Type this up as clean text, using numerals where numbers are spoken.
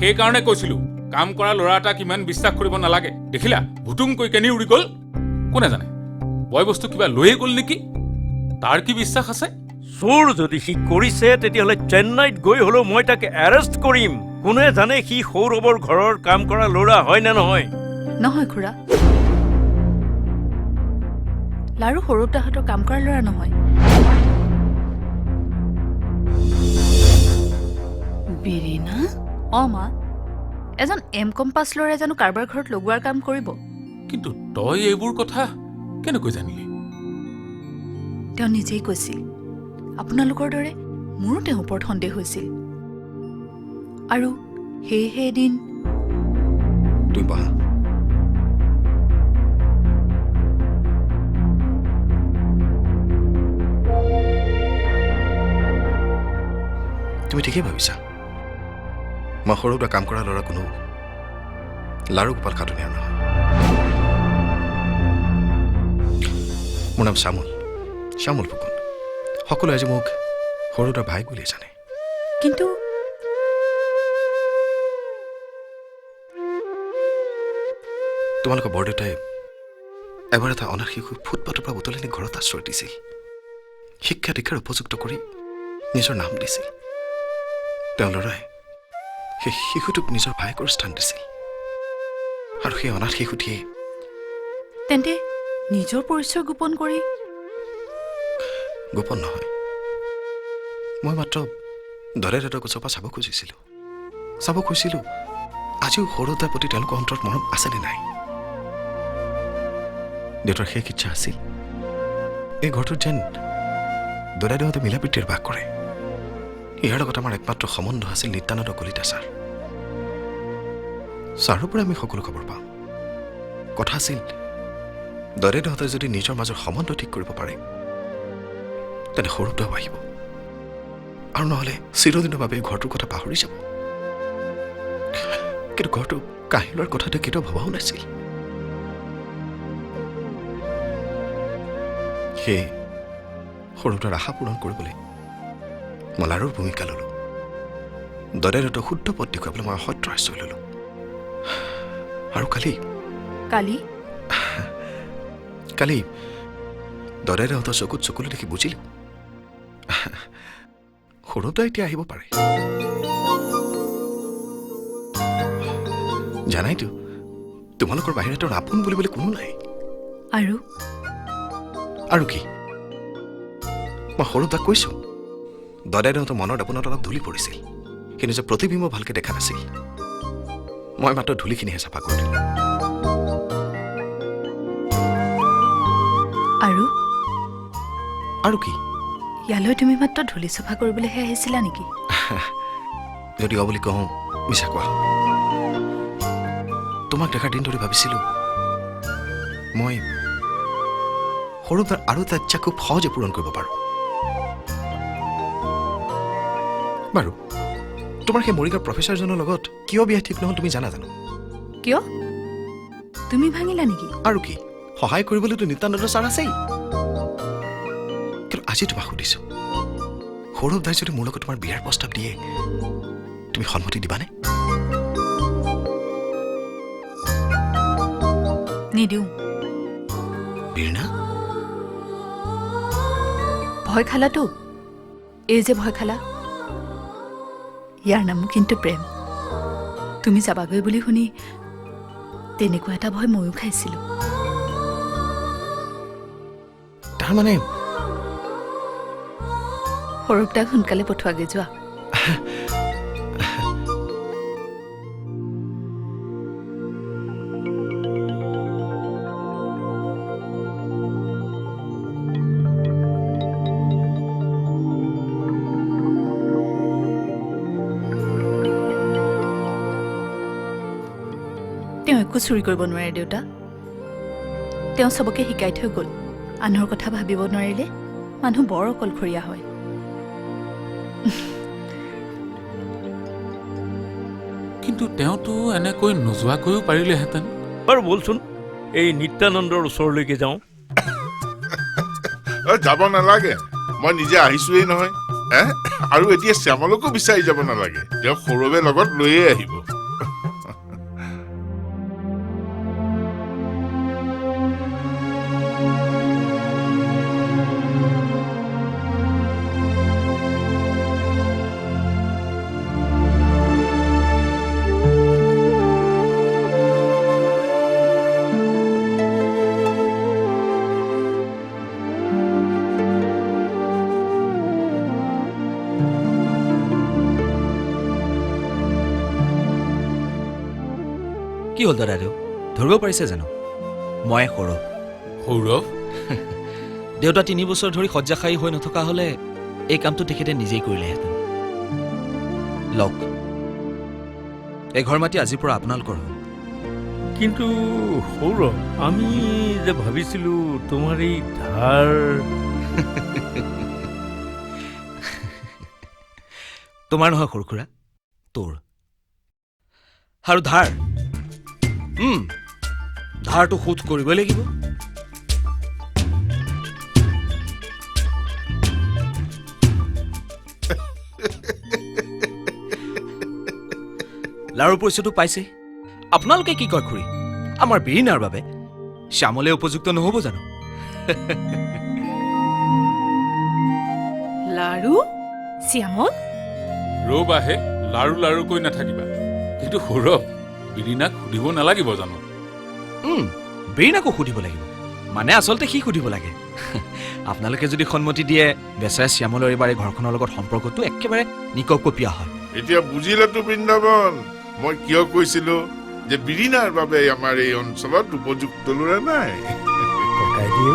সেইকাৰণে কৈছিলো কাম কৰা ল'ৰা এটাক ইমান বিশ্বাস কৰিব নালাগে। দেখিলা ভুটুম কৈ কেনি উৰি গ'ল। কোনে জানে বয় বস্তু কিবা লৈয়ে গ'ল নেকি? তাৰ কি বিশ্বাস আছে? চোৰ যদি সি কৰিছে তেতিয়াহ'লে চেন্নাইত গৈ হ'লেও মই তাক এৰেষ্ট কৰিম। কোনে জানে সি সৌৰৱৰ ঘৰৰ কাম কৰা ল'ৰা হয় নে নহয়? নহয় খুৰা, লাৰু সৌৰভ দাহঁতৰ কাম কৰা ল'ৰা নহয়। বিৰিনা? মা, এজন M.Com পাছ ল'ৰাই জানো কাৰোবাৰ ঘৰত লগোৱাৰ কাম কৰিব? কিন্তু তই এইবোৰ কথা কেনেকৈ জানিলি? তেওঁ নিজেই কৈছিল। আপোনালোকৰ দৰে মোৰো তেওঁৰ ওপৰত সন্দেহ হৈছিল, আৰু সেয়েহে এদিন তুমি বহা। তুমি ঠিকেই ভাবিছা। মই সৰুটা কাম কৰা ল'ৰা কোনো লাৰু গোপাল খাটুনিয়াৰ নহয়। মোৰ নাম শ্যামল ফুকন। সকলোৱে আজি মোক সৰুটা ভাই বুলিয়ে জানে। কিন্তু তোমালোকৰ বৰদেউতাই এবাৰ এটা অনাথ শিশুক ফুটপাথৰ পৰা বুটলি নি ঘৰত আশ্ৰয় দিছিল। শিক্ষা দীক্ষাৰ উপযুক্ত কৰি নিজৰ নাম দিছিল। তেওঁ ল'ৰাই সেই শিশুটোক নিজৰ ভায়েকৰ স্থান দিছিল, আৰু সেই অনাথ শিশুটিয়ে তেন্তে নিজৰ পৰিচয় গোপন কৰি? গোপন নহয়, মই মাত্ৰ দৰেদাহঁতৰ ওচৰৰ পৰা চাব খুজিছিলোঁ আজিও সৰুতাৰ প্ৰতি তেওঁলোকৰ অন্তৰত মৰম আছেনে নাই। দেউতাৰ শেষ ইচ্ছা আছিল এই ঘৰটোত যেন দৰেদাহঁতে মিলাপ্ৰীতিৰে বাস কৰে। ইয়াৰ লগত আমাৰ একমাত্ৰ সম্বন্ধ আছিল নিত্যানন্দ কলিতা ছাৰৰ পৰা আমি সকলো খবৰ পাওঁ। কথা আছিল দৰেদাহঁতে যদি নিজৰ মাজৰ সম্বন্ধ ঠিক কৰিব পাৰে তেনে সৰুতাও আহিব, আৰু নহ'লে চিৰদিনৰ বাবে ঘৰটোৰ কথা পাহৰি যাব। কিন্তু ঘৰটো কাঢ়ি লোৱাৰ কথাটো কেতিয়াও ভবাও নাছিল। সেয়ে সৰুতাৰ আশা পূৰণ কৰিবলৈ মই লাৰুৰ ভূমিকা ল'লো। দৰেদাহঁতক শুদ্ধ পথ দেখুৱাবলৈ মই অসত্য আশ্ৰয় ল'লো। আৰু কালি দৰেদাহঁতৰ চকুত চকুলো দেখি বুজিলোঁ সৰুতা এতিয়া আহিব পাৰে। জানাইতো তোমালোকৰ বাহিৰে তেওঁৰ আপোন বুলিবলৈ কোনো নাই। আৰু কি, মই সৰুতাক কৈছো দৰেদাহঁতৰ মনৰ দপোনত অলপ ধূলি পৰিছিল। সি নিজৰ প্ৰতিবিম্ব ভালকৈ দেখা নাছিল। মই মাত্ৰ ধূলিখিনিহে চাফা কৰি দিলোঁ। আৰু কি, ইয়ালৈ তুমি মাত্ৰ ধূলি চফা কৰিবলৈহে আহিছিলা নেকি? যদি বুলি কওঁ মিছা কোৱা। তোমাক দেখাৰ দিন ধৰি ভাবিছিলোঁ মই সৰুতাৰ আৰু এটা ইচ্ছা খুব সহজে পূৰণ কৰিব পাৰোঁ। বাৰু তোমাৰ সেই মৰিগাঁৱৰ প্ৰফেচাৰজনৰ লগত কিয় বিয়া ঠিক নহ'ল তুমি জানা জানো? কিয়? তুমি ভাঙিলা নেকি? আৰু কি, সহায় কৰিবলৈতো নিত্যানন্দ ছাৰ আছেই। কিন্তু আজি তোমাক সুধিছোঁ, সৌৰভ দাই যদি মোৰ লগত তোমাৰ বিয়াৰ প্ৰস্তাৱ দিয়ে তুমি সন্মতি দিবানে? নিদিওঁ। বীৰণা, ভয় খালাতো? এই যে ভয় খালা, ইয়াৰ নামো কিন্তু প্ৰেম। তুমি যাবাগৈ বুলি শুনি তেনেকুৱা এটা ভয় ময়ো খাইছিলোঁ। তাৰমানে সৌৰভ দাক সোনকালে পঠোৱাগৈ যোৱা। তেওঁ একো চুৰি কৰিব নোৱাৰে দেউতা। তেওঁ চবকে শিকাই থৈ গ'ল, আনৰ কথা ভাবিব নোৱাৰিলে মানুহ বৰ অকলশৰীয়া হয়। কিন্তু তেওঁতো এনেকৈ নোযোৱাকৈও পাৰিলেহেঁতেন। বাৰু বলচোন এই নিত্যানন্দৰ ওচৰলৈকে যাওঁ। যাব নালাগে, মই নিজে আহিছোৱেই নহয়। আৰু এতিয়া শ্যামলকো বিচাৰি যাব নালাগে, তেওঁ সৌৰভে লগত লৈয়ে আহিব। কি হ'ল দাদাদেউ, ধৰিব পাৰিছে জানো? মই সৌৰভ। সৌৰভ? দেউতা 3 বছৰ ধৰি শয্যাশায়ী হৈ নথকা হ'লে এই কামটো তেখেতে নিজেই কৰিলেহেঁতেন। লওক, এই ঘৰ মাটি আজিৰ পৰা আপোনালোকৰ হ'ল। কিন্তু সৌৰভ, আমি যে ভাবিছিলো তোমাৰ এই ধাৰ। তোমাৰ নহয় সৰু খুৰা, তোৰ। আৰু ধাৰ ধাৰটো শোধ কৰিবই লাগিব। লাৰুৰ পইচাটো পাইছে। আপোনালোকে কি কয় খুৰী, আমাৰ বিৰিণাৰ বাবে শ্যামলে উপযুক্ত নহ'ব জানো? লাৰু? শ্যামল? ৰব আহে, লাৰু লাৰু কৈ নাথাকিবা। কিন্তু সৌৰভ, বিৰিণাক সুধিব নালাগিব জানো? বিৰিণাকো সুধিব লাগিব। মানে আচলতে সি সুধিব লাগে। আপোনালোকে যদি সন্মতি দিয়ে, বেচেৰা শ্যামলৰ এইবাৰ এই ঘৰখনৰ লগত সম্পৰ্কটো একেবাৰে নিকপকপীয়া হয়। এতিয়া বুজিলেতো বৃন্দাবন, মই কিয় কৈছিলো যে বিৰিণাৰ বাবে আমাৰ এই অঞ্চলত উপযুক্ত ল'ৰা নাই। ককাই দিও